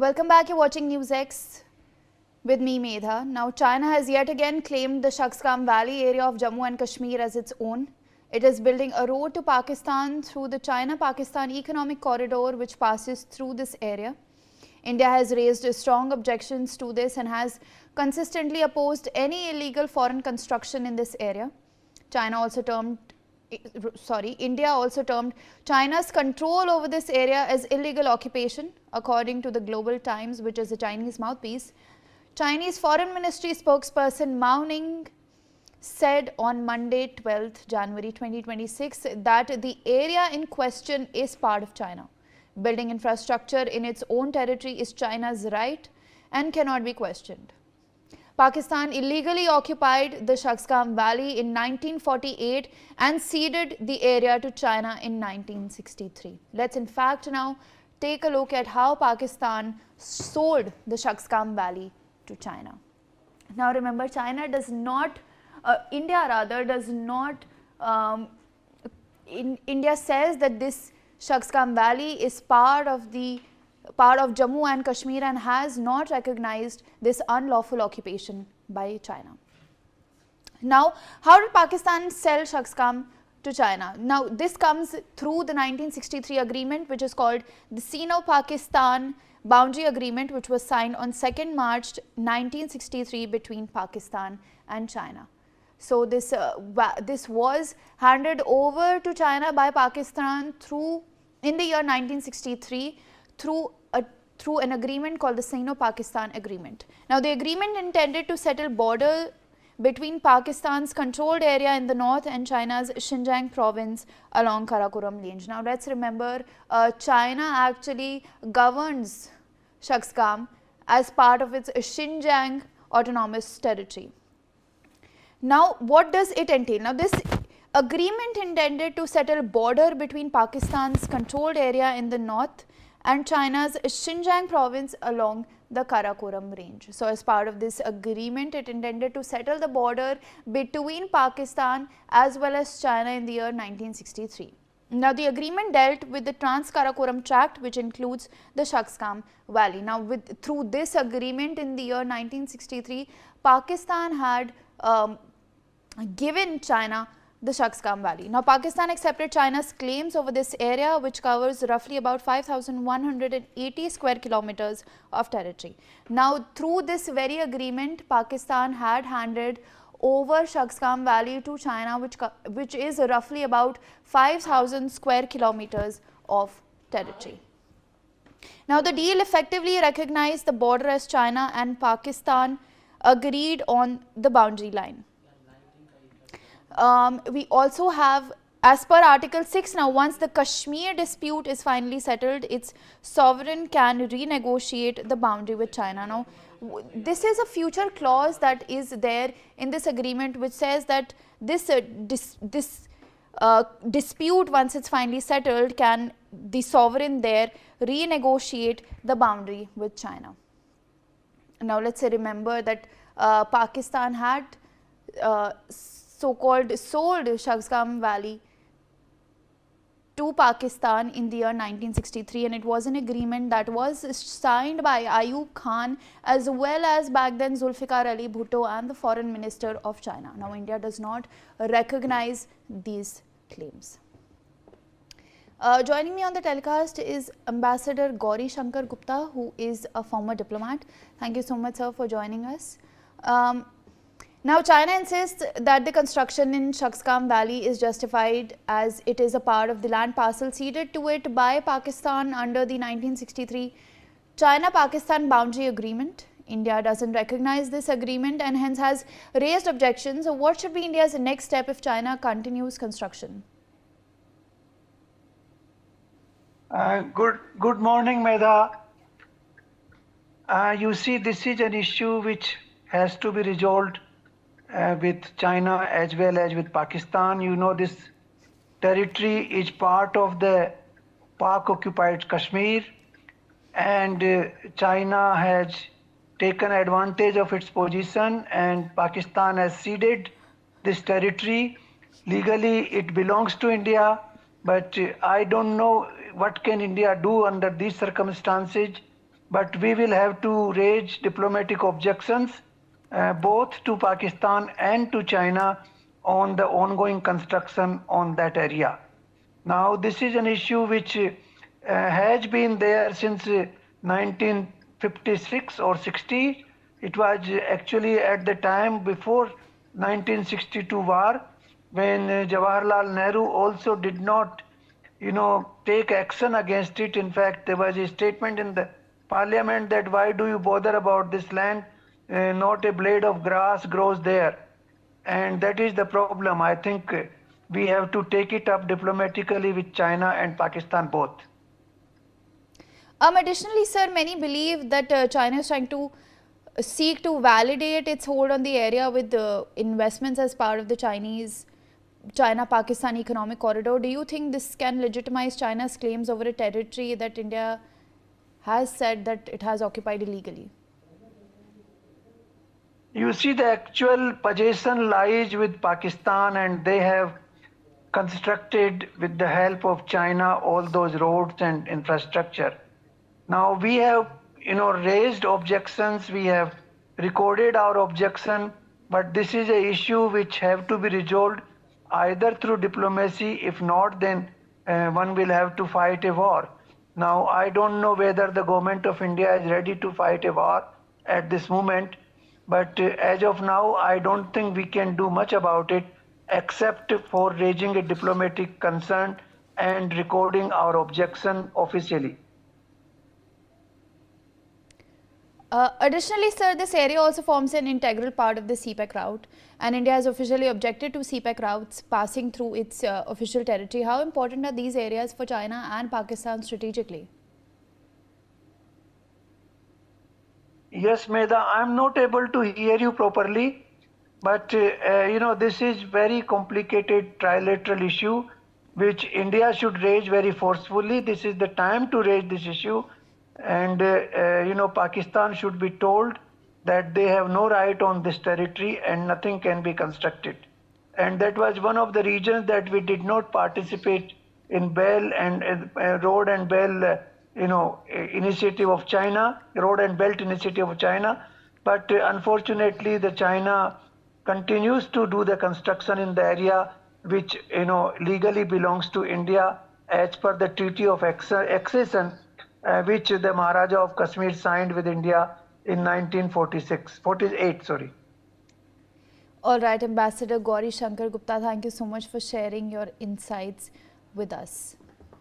Welcome back. You're watching Newsx with me, Medha. Now, China has yet again claimed the Shaksgam Valley area of Jammu and Kashmir as its own. It is building a road to Pakistan through the China-Pakistan Economic Corridor, which passes through this area. India has raised strong objections to this and has consistently opposed any illegal foreign construction in this area. India also termed China's control over this area as illegal occupation, according to the Global Times, which is a Chinese mouthpiece. Chinese Foreign Ministry spokesperson Mao Ning said on Monday, 12th January 2026, that the area in question is part of China. Building infrastructure in its own territory is China's right and cannot be questioned. Pakistan illegally occupied the Shaksgam Valley in 1948 and ceded the area to China in 1963. Let's in fact now take a look at how Pakistan sold the Shaksgam Valley to China. Now remember, China does not, India does not, India says that this Shaksgam Valley is part of Jammu and Kashmir and has not recognized this unlawful occupation by China. Now, how did Pakistan sell Shaksgam to China? Now, this comes through the 1963 agreement, which is called the Sino-Pakistan Boundary Agreement, which was signed on 2nd March 1963 between Pakistan and China. So, this was handed over to China by Pakistan in the year 1963 through an agreement called the Sino-Pakistan Agreement. Now, the agreement intended to settle border between Pakistan's controlled area in the north and China's Xinjiang province along Karakoram range. Now, let's remember, China actually governs Shaksgam as part of its Xinjiang autonomous territory. Now, what does it entail? Now, this agreement intended to settle border between Pakistan's controlled area in the north and China's Xinjiang province along the Karakoram range. So, as part of this agreement, it intended to settle the border between Pakistan as well as China in the year 1963. Now, the agreement dealt with the Trans-Karakoram Tract, which includes the Shaksgam Valley. Now, through this agreement in the year 1963, Pakistan had given China the Shaksgam Valley. Now, Pakistan accepted China's claims over this area, which covers roughly about 5,180 square kilometers of territory. Now, through this very agreement, Pakistan had handed over Shaksgam Valley to China, which is roughly about 5,000 square kilometers of territory. Now, the deal effectively recognized the border as China and Pakistan agreed on the boundary line. We also have, as per Article 6, now once the Kashmir dispute is finally settled, its sovereign can renegotiate the boundary with China. Now, this is a future clause that is there in this agreement, which says that this dispute, once it's finally settled, can the sovereign there renegotiate the boundary with China. Now, let's say remember that Pakistan had so-called sold Shaksgam Valley to Pakistan in the year 1963, and it was an agreement that was signed by Ayub Khan as well as back then Zulfikar Ali Bhutto and the Foreign Minister of China. Now, India does not recognize these claims. Joining me on the telecast is Ambassador Gauri Shankar Gupta, who is a former diplomat. Thank you so much, sir, for joining us. Now, China insists that the construction in Shaksgam Valley is justified as it is a part of the land parcel ceded to it by Pakistan under the 1963 China-Pakistan Boundary Agreement. India doesn't recognize this agreement and hence has raised objections. So, what should be India's next step if China continues construction? Good morning, Medha. You see, this is an issue which has to be resolved with China as well as with Pakistan. You know, this territory is part of the Pak-occupied Kashmir, and China has taken advantage of its position, and Pakistan has ceded this territory. Legally, it belongs to India, but I don't know what can India do under these circumstances. but we will have to raise diplomatic objections both to Pakistan and to China on the ongoing construction on that area. Now, this is an issue which has been there since 1956 or 60. It was actually at the time before 1962 war, when Jawaharlal Nehru also did not, take action against it. In fact, there was a statement in the parliament that why do you bother about this land? Not a blade of grass grows there. And that is the problem. I think we have to take it up diplomatically with China and Pakistan both. Additionally, sir, many believe that China is trying to seek to validate its hold on the area with investments as part of the China-Pakistan economic corridor. Do you think this can legitimize China's claims over a territory that India has said that it has occupied illegally? You see, the actual possession lies with Pakistan, and they have constructed with the help of China all those roads and infrastructure. Now we have raised objections, we have recorded our objection, but this is an issue which have to be resolved either through diplomacy. If not, then one will have to fight a war. Now I don't know whether the government of India is ready to fight a war at this moment, but as of now I don't think we can do much about it except for raising a diplomatic concern and recording our objection officially. Additionally, sir, this area also forms an integral part of the CPEC route, and India has officially objected to CPEC routes passing through its official territory. How important are these areas for China and Pakistan strategically? Yes, Meda, I'm not able to hear you properly, but this is very complicated trilateral issue which India should raise very forcefully. This is the time to raise this issue. And Pakistan should be told that they have no right on this territory and nothing can be constructed. And that was one of the reasons that we did not participate in Belt and Road and Belt initiative of China, Road and Belt initiative of China. But unfortunately, the China continues to do the construction in the area which legally belongs to India as per the Treaty of Accession, which the Maharaja of Kashmir signed with India in 1948, sorry. All right, Ambassador Gauri Shankar Gupta, thank you so much for sharing your insights with us.